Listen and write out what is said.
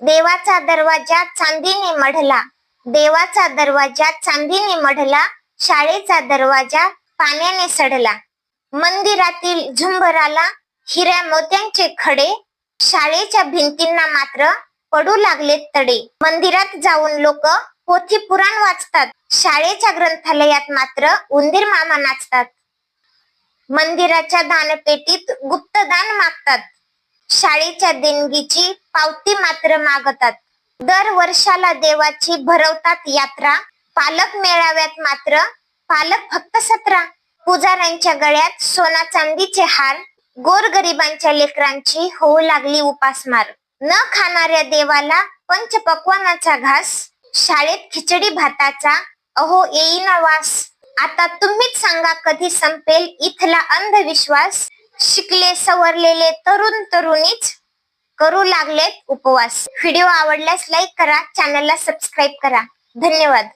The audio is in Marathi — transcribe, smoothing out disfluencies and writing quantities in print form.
देवाचा दरवाजा चांदीने मढला, देवाचा दरवाजा चांदीने मढला, शाळेचा दरवाजा पाण्याने सडला. मंदिरातील झुंबराला हिऱ्या मोत्यांचे खडे, शाळेच्या भिंतींना मात्र पडू लागलेत तडे. मंदिरात जाऊन लोक पोथी पुराण वाचतात, शाळेच्या ग्रंथालयात मात्र उंदीर मामा नाचतात. मंदिराच्या दानपेटीत गुप्तदान मागतात, शाळेच्या देणगीची पावती मात्र मागतात. दर वर्षाला देवाची भरवतात यात्रा, पालक मेळाव्यात मात्र पालक फक्त 17. पुजाऱ्यांच्या गळ्यात सोना चांदीचे हार, गोरगरिबांच्या लेकरांची होऊ लागली उपासमार. न खाणाऱ्या देवाला पंचपक्वानाचा घास, शाळेत खिचडी भाताचा अहो येईना वास. आता तुम्हीच सांगा कधी संपेल इथला अंधविश्वास, शिकले सवरलेले तरुण तरुणीच करू लागलेत उपवास. व्हिडिओ आवडल्यास लाईक करा, चॅनलला सबस्क्राईब करा. धन्यवाद.